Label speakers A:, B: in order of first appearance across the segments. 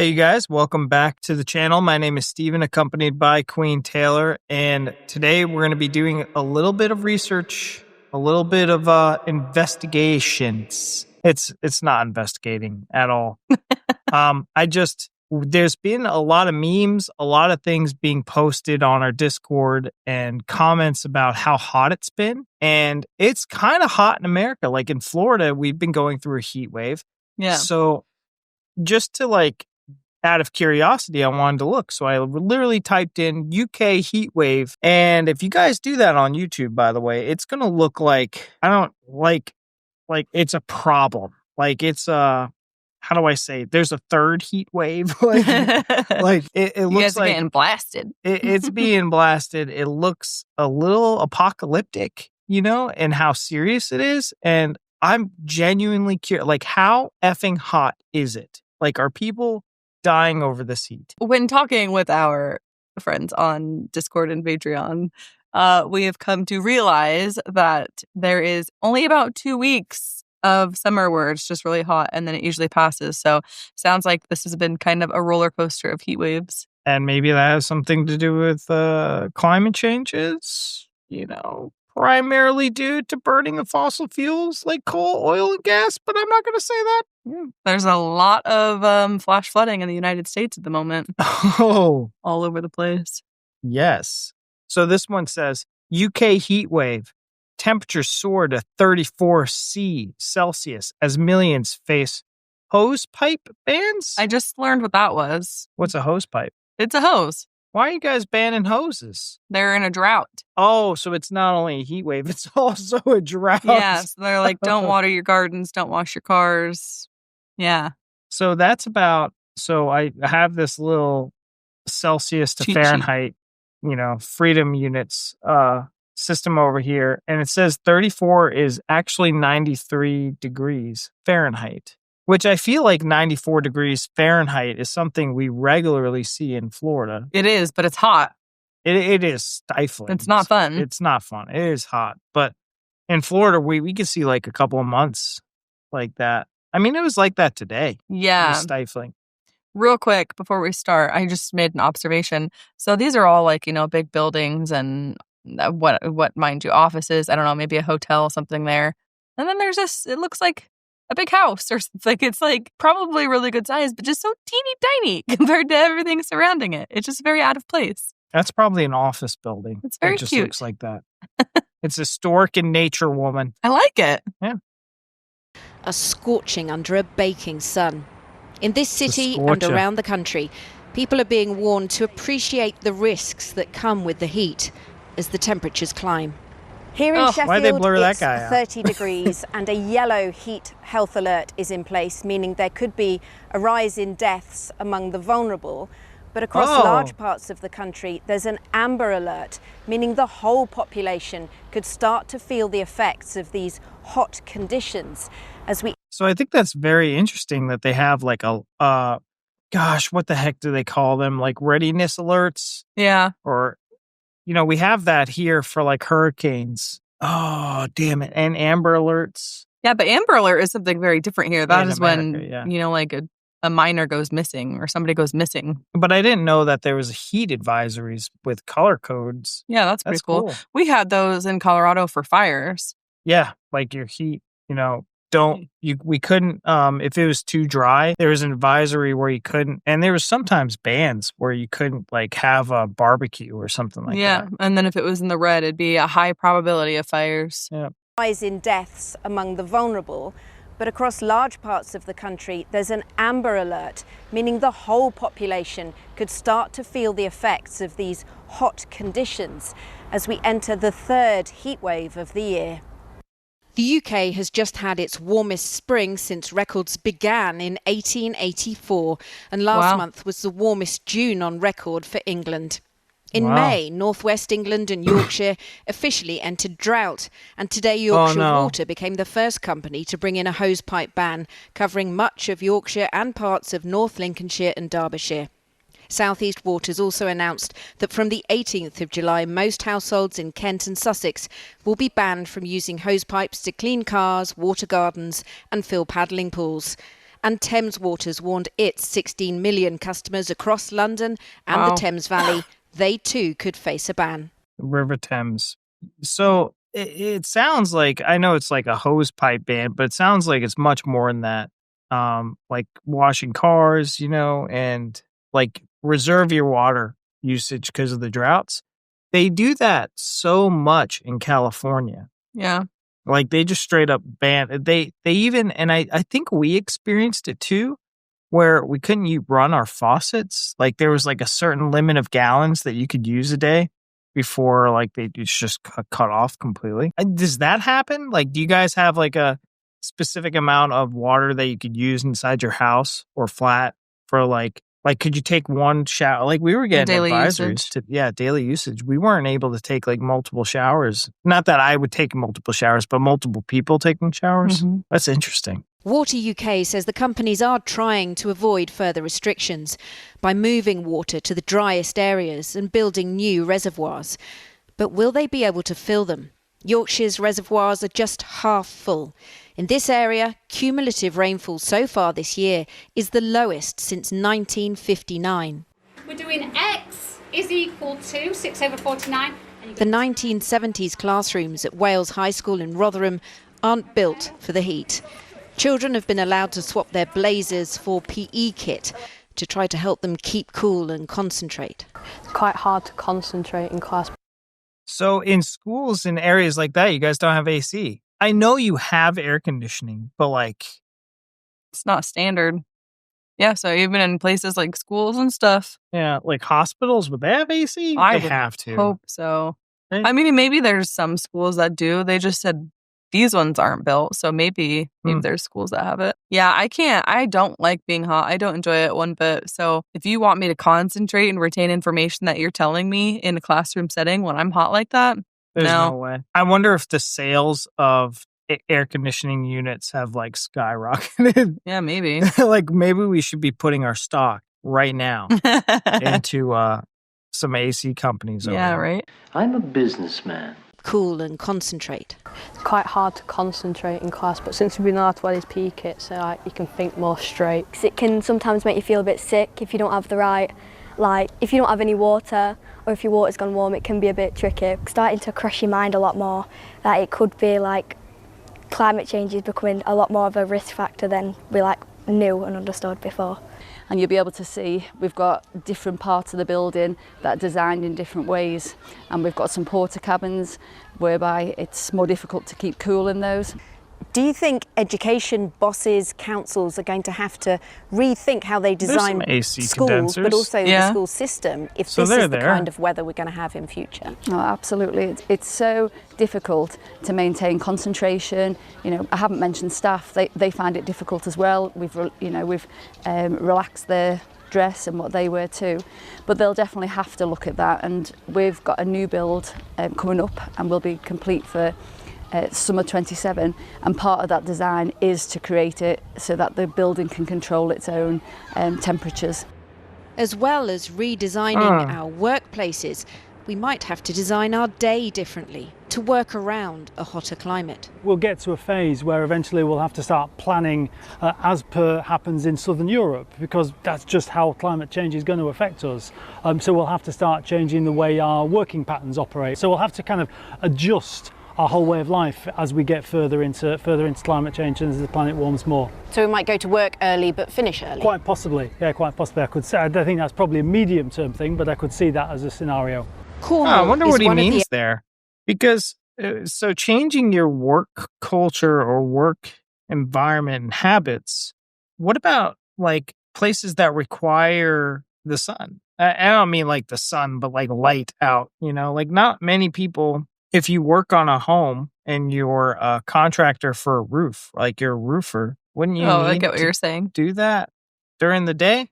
A: Hey, you guys, welcome back to the channel. My name is Steven, accompanied by Queen Taylor, and today we're going to be doing a little bit of research, a little bit of investigations. It's not investigating at all. There's been a lot of memes, a lot of things being posted on our Discord and comments about how hot it's been. And it's kind of hot in America. Like in Florida, we've been going through a heat wave.
B: Yeah.
A: So just to out of curiosity, I wanted to look. So I literally typed in UK heat wave. And if you guys do that on YouTube, by the way, it's going to look like, it's a problem. Like it's how do I say? There's a third heat wave. It looks
B: you guys are
A: like
B: getting blasted.
A: it's being blasted. It looks a little apocalyptic, and how serious it is. And I'm genuinely curious, how effing hot is it? Are people dying over this heat?
B: When talking with our friends on Discord and Patreon, we have come to realize that there is only about 2 weeks of summer where it's just really hot, and then it usually passes. So sounds like this has been kind of a roller coaster of heat waves.
A: And maybe that has something to do with climate changes, primarily due to burning of fossil fuels like coal, oil, and gas. But I'm not going to say that.
B: Yeah. There's a lot of flash flooding in the United States at the moment.
A: Oh.
B: All over the place.
A: Yes. So this one says, UK heat wave. Temperatures soar to 34 Celsius as millions face hose pipe bans?
B: I just learned what that was.
A: What's a hose pipe?
B: It's a hose.
A: Why are you guys banning hoses?
B: They're in a drought.
A: Oh, so it's not only a heat wave, it's also a drought.
B: Yeah, so they're like, don't water your gardens, don't wash your cars. Yeah.
A: So I have this little Celsius to
B: Cheat
A: Fahrenheit, freedom units system over here. And it says 34 is actually 93 degrees Fahrenheit, which I feel like 94 degrees Fahrenheit is something we regularly see in Florida.
B: It is, but it's hot.
A: It is stifling.
B: It's not fun.
A: It's not fun. It is hot. But in Florida, we could see a couple of months like that. I mean, it was like that today.
B: Yeah.
A: It was stifling.
B: Real quick, before we start, I just made an observation. So these are all big buildings and what mind you, offices. I don't know, maybe a hotel, something there. And then there's this, it looks like a big house or something. It's probably really good size, but just so teeny tiny compared to everything surrounding it. It's just very out of place.
A: That's probably an office building.
B: It's very
A: it just
B: cute.
A: Looks like that. It's historic in nature, woman.
B: I like it.
A: Yeah.
C: A scorching under a baking sun. In this city and around the country, people are being warned to appreciate the risks that come with the heat as the temperatures climb.
D: Here in Sheffield,
A: why'd they blur that
D: it's
A: guy out?
D: 30 degrees and a yellow heat health alert is in place, meaning there could be a rise in deaths among the vulnerable. But across large parts of the country, there's an amber alert, meaning the whole population could start to feel the effects of these hot conditions.
A: So I think that's very interesting that they have what the heck do they call them? Readiness alerts?
B: Yeah.
A: Or, we have that here for hurricanes. Oh, damn it. And amber alerts.
B: Yeah, but amber alert is something very different here. That
A: in
B: is
A: America,
B: when, a miner goes missing or somebody goes missing.
A: But I didn't know that there was heat advisories with color codes.
B: Yeah, that's pretty cool. We had those in Colorado for fires.
A: Yeah, your heat, we couldn't, if it was too dry, there was an advisory where you couldn't, and there was sometimes bans where you couldn't have a barbecue or something like that.
B: Yeah, and then if it was in the red, it'd be a high probability of fires.
A: Yeah.
D: Rise in deaths among the vulnerable. But across large parts of the country, there's an amber alert, meaning the whole population could start to feel the effects of these hot conditions as we enter the third heat wave of the year.
C: The UK has just had its warmest spring since records began in 1884, and last month was the warmest June on record for England. In May, northwest England and Yorkshire officially entered drought, and today Yorkshire Water became the first company to bring in a hosepipe ban covering much of Yorkshire and parts of North Lincolnshire and Derbyshire. South East Waters also announced that from the 18th of July, most households in Kent and Sussex will be banned from using hosepipes to clean cars, water gardens and fill paddling pools. And Thames Water's warned its 16 million customers across London and the Thames Valley they too could face a ban.
A: River Thames. So it sounds like, I know it's like a hose pipe ban, but it sounds like it's much more than that. Like washing cars, and like reserve your water usage because of the droughts. They do that so much in California.
B: Yeah.
A: Like they just straight up ban. They even, and I think we experienced it too, where we couldn't run our faucets. Like there was like a certain limit of gallons that you could use a day before like they just cut off completely. Does that happen? Like, do you guys have like a specific amount of water that you could use inside your house or flat for like could you take one shower? Like we were getting
B: daily
A: advisories to daily usage. We weren't able to take like multiple showers. Not that I would take multiple showers, but multiple people taking showers. Mm-hmm. That's interesting.
C: Water UK says the companies are trying to avoid further restrictions by moving water to the driest areas and building new reservoirs. But will they be able to fill them? Yorkshire's reservoirs are just half full. In this area, cumulative rainfall so far this year is the lowest since 1959.
E: We're doing X is equal to 6 over 49.
C: The 1970s classrooms at Wales High School in Rotherham aren't built for the heat. Children have been allowed to swap their blazers for PE kit to try to help them keep cool and concentrate.
F: It's quite hard to concentrate in class.
A: So in schools in areas like that, you guys don't have AC. I know you have air conditioning, but like...
B: It's not standard. Yeah, so even in places like schools and stuff.
A: Yeah, like hospitals, would they have AC?
B: I
A: would have to.
B: Hope so.
A: Right?
B: I mean, maybe there's some schools that do. They just said these ones aren't built, so maybe there's schools that have it. Yeah, I don't like being hot. I don't enjoy it one bit. So if you want me to concentrate and retain information that you're telling me in a classroom setting when I'm hot like that,
A: there's no way. I wonder if the sales of air conditioning units have like skyrocketed.
B: Yeah, maybe.
A: Like maybe we should be putting our stock right now into some AC companies.
B: Yeah, right.
G: I'm a businessman.
C: Cool and concentrate.
F: It's quite hard to concentrate in class, but since we've been allowed to wear these PE kits, so you can think more straight.
H: It can sometimes make you feel a bit sick if you don't have the right, if you don't have any water, or if your water's gone warm, it can be a bit tricky.
I: Starting to cross your mind a lot more that it could be like climate change is becoming a lot more of a risk factor than we knew and understood before.
J: And you'll be able to see we've got different parts of the building that are designed in different ways, and we've got some porta cabins whereby it's more difficult to keep cool in those.
D: Do you think education bosses, councils are going to have to rethink how they design schools,
A: condensers,
D: but also the school system if this is the kind of weather we're going to have in future?
J: Oh, absolutely. It's so difficult to maintain concentration. I haven't mentioned staff. They find it difficult as well. We've relaxed their dress and what they wear too, but they'll definitely have to look at that. And we've got a new build coming up, and will be complete for summer 27, and part of that design is to create it so that the building can control its own temperatures.
C: As well as redesigning our workplaces, we might have to design our day differently to work around a hotter climate.
K: We'll get to a phase where eventually we'll have to start planning as per happens in Southern Europe, because that's just how climate change is going to affect us. So we'll have to start changing the way our working patterns operate. So we'll have to kind of adjust our whole way of life as we get further into climate change and as the planet warms more.
D: So we might go to work early but finish early?
K: Quite possibly, yeah, quite possibly. I could say, I don't think that's probably a medium-term thing, but I could see that as a scenario.
A: I wonder what he means there. Because, so changing your work culture or work environment and habits, what about like places that require the sun? I don't mean like the sun, but like light out, like not many people. If you work on a home and you're a contractor for a roof, like you're a roofer, wouldn't you
B: I get what you're saying.
A: Do that during the day?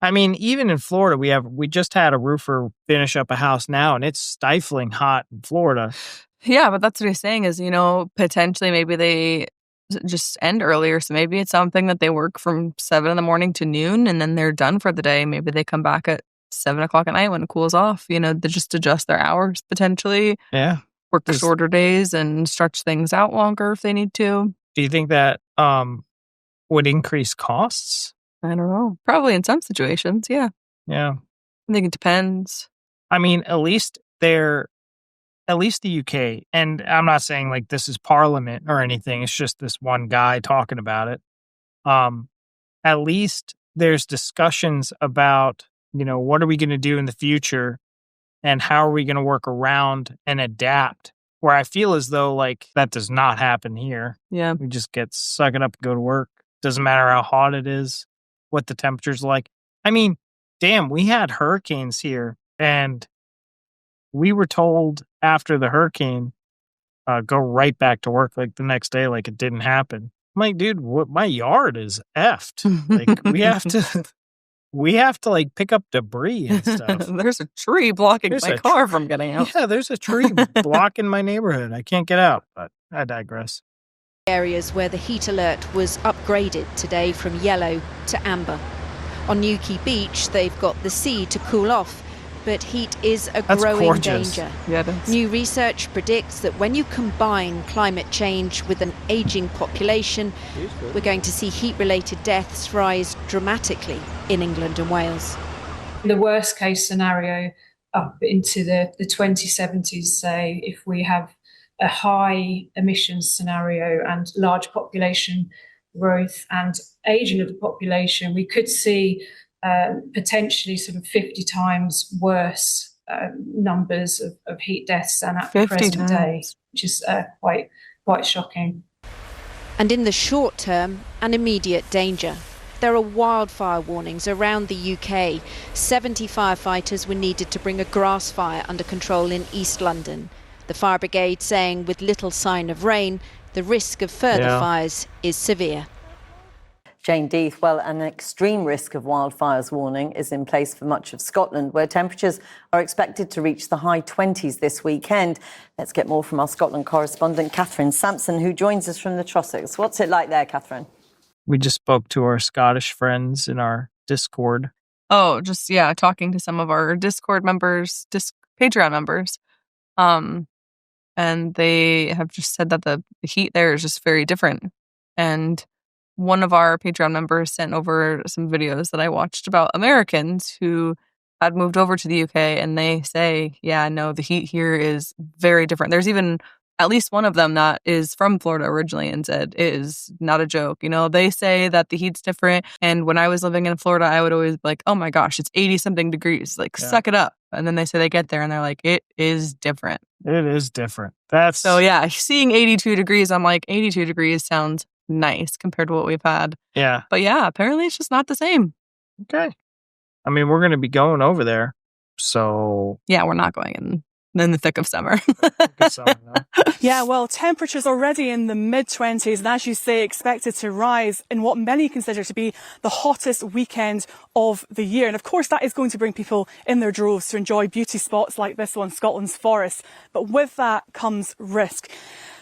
A: I mean, even in Florida, we just had a roofer finish up a house now, and it's stifling hot in Florida.
B: Yeah, but that's what he's saying is, potentially maybe they just end earlier. So maybe it's something that they work from 7 a.m. to noon, and then they're done for the day. Maybe they come back at 7 o'clock at night when it cools off, they just adjust their hours potentially.
A: Yeah.
B: Work shorter days and stretch things out longer if they need to.
A: Do you think that would increase costs.
B: I don't know. Probably in some situations, yeah.
A: Yeah.
B: I think it depends.
A: I mean, at least the UK, and I'm not saying like this is Parliament or anything. It's just this one guy talking about it. At least there's discussions about, what are we going to do in the future and how are we going to work around and adapt, where I feel as though like that does not happen here.
B: Yeah.
A: We just get suck it up and go to work. Doesn't matter how hot it is, what the temperature's like. I mean, damn, we had hurricanes here and we were told after the hurricane, go right back to work like the next day, like it didn't happen. I'm like, dude, my yard is effed. Like we have to like pick up debris and stuff.
B: There's a tree blocking my car from getting out.
A: Yeah, there's a tree blocking my neighborhood. I can't get out, but I digress.
C: Areas where the heat alert was upgraded today from yellow to amber. On Newquay Beach, they've got the sea to cool off, but heat is a growing danger.
B: Yeah, it is.
C: New research predicts that when you combine climate change with an aging population, we're going to see heat-related deaths rise dramatically in England and Wales.
L: The worst case scenario up into the 2070s, say, if we have a high emissions scenario and large population growth and aging of the population, we could see potentially sort of 50 times worse numbers of heat deaths than at the present day, which is quite shocking.
C: And in the short term, an immediate danger. There are wildfire warnings around the UK. 70 firefighters were needed to bring a grass fire under control in East London. The fire brigade saying with little sign of rain, the risk of further fires is severe.
M: Jane Deeth, well, an extreme risk of wildfires warning is in place for much of Scotland, where temperatures are expected to reach the high 20s this weekend. Let's get more from our Scotland correspondent, Katherine Samson, who joins us from the Trossachs. What's it like there, Katherine?
A: We just spoke to our Scottish friends in our Discord.
B: Oh, just, talking to some of our Discord members, Patreon members. And they have just said that the heat there is just very different. And one of our Patreon members sent over some videos that I watched about Americans who had moved over to the UK, and they say, the heat here is very different. There's even at least one of them that is from Florida originally and said it is not a joke. They say that the heat's different. And when I was living in Florida, I would always be like, oh my gosh, it's 80 something degrees. Like, suck it up. And then they say they get there and they're like, it is different.
A: It is different.
B: So seeing 82 degrees, I'm like, 82 degrees sounds nice compared to what we've had.
A: Yeah.
B: But apparently it's just not the same.
A: Okay. I mean, we're going to be going over there. So.
B: Yeah, we're not going in the thick of summer.
N: Yeah, well, temperatures already in the mid-20s, and as you say, expected to rise in what many consider to be the hottest weekend of the year. And of course, that is going to bring people in their droves to enjoy beauty spots like this one, Scotland's forests. But with that comes risk.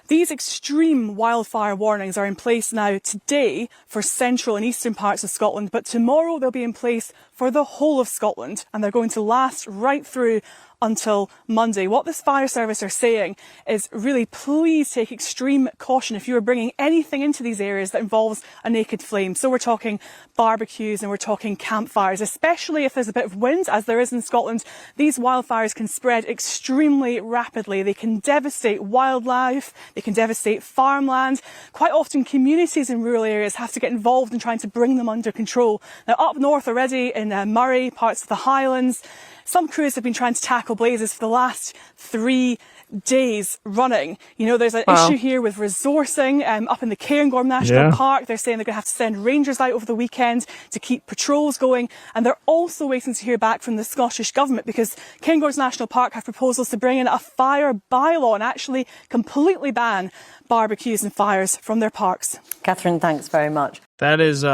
N: These extreme wildfire warnings are in place now today for central and eastern parts of Scotland, but tomorrow they'll be in place for the whole of Scotland, and they're going to last right through until Monday. What this fire service are saying is really please take extreme caution if you are bringing anything into these areas that involves a naked flame. So we're talking barbecues and we're talking campfires, especially if there's a bit of wind, as there is in Scotland. These wildfires can spread extremely rapidly. They can devastate wildlife, they can devastate farmland. Quite often communities in rural areas have to get involved in trying to bring them under control. Now up north already in Murray, parts of the Highlands, some crews have been trying to tackle blazes for the last 3 days running. There's an issue here with resourcing up in the Cairngorm National Park. They're saying they're going to have to send rangers out over the weekend to keep patrols going. And they're also waiting to hear back from the Scottish Government because Cairngorm National Park have proposals to bring in a fire bylaw and actually completely ban barbecues and fires from their parks.
M: Katherine, thanks very much.
A: That is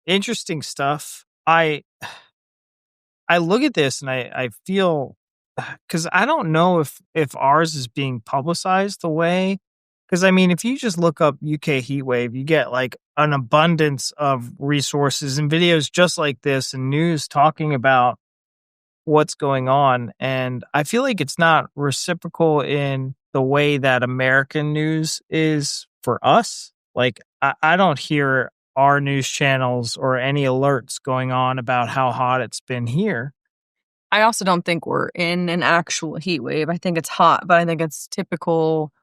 A: interesting stuff. I look at this and I feel, because I don't know if ours is being publicized the way, because I mean, if you just look up UK heatwave, you get like an abundance of resources and videos just like this and news talking about what's going on. And I feel like it's not reciprocal in the way that American news is for us. Like I don't hear our news channels or any alerts going on about how hot it's been here.
B: I also don't think we're in an actual heat wave. I think it's hot, but I think it's typical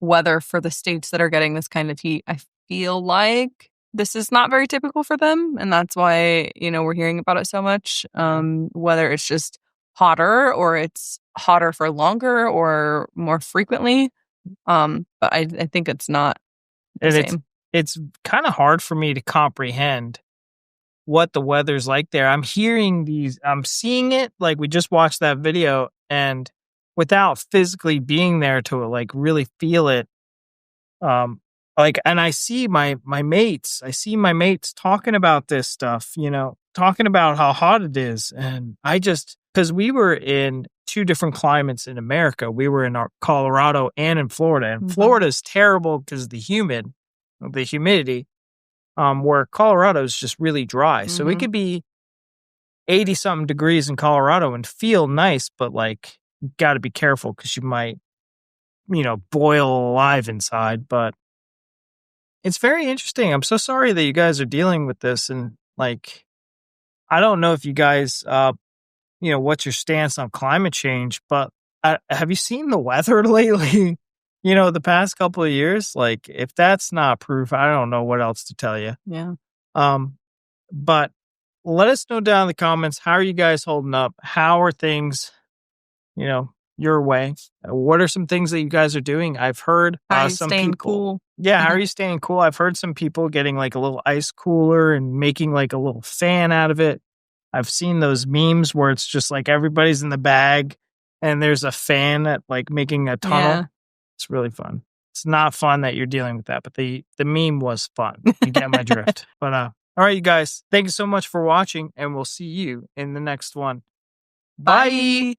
B: weather for the states that are getting this kind of heat. I feel like this is not very typical for them, and that's why, we're hearing about it so much. Whether it's just hotter or it's hotter for longer or more frequently. But I think it's not the same.
A: It's kind of hard for me to comprehend what the weather's like there. I'm seeing it, like we just watched that video, and without physically being there to like really feel it, and I see my mates talking about this stuff, talking about how hot it is. And because we were in two different climates in America, we were in Colorado and in Florida, and Florida is terrible because of the humidity. Where Colorado is just really dry. So it could be 80 something degrees in Colorado and feel nice, but like, you got to be careful because you might, boil alive inside. But it's very interesting. I'm so sorry that you guys are dealing with this. And like, I don't know if you guys, what's your stance on climate change, but have you seen the weather lately? The past couple of years, like if that's not proof, I don't know what else to tell you.
B: Yeah.
A: But let us know down in the comments, how are you guys holding up? How are things, your way? What are some things that you guys are doing? I've heard some
B: staying
A: people.
B: Cool.
A: Yeah, how are you staying cool? I've heard some people getting like a little ice cooler and making like a little fan out of it. I've seen those memes where it's just like everybody's in the bag and there's a fan at like making a tunnel.
B: Yeah.
A: It's really fun. It's not fun that you're dealing with that, but the meme was fun. You get my drift. But all right, you guys, thank you so much for watching, and we'll see you in the next one. Bye.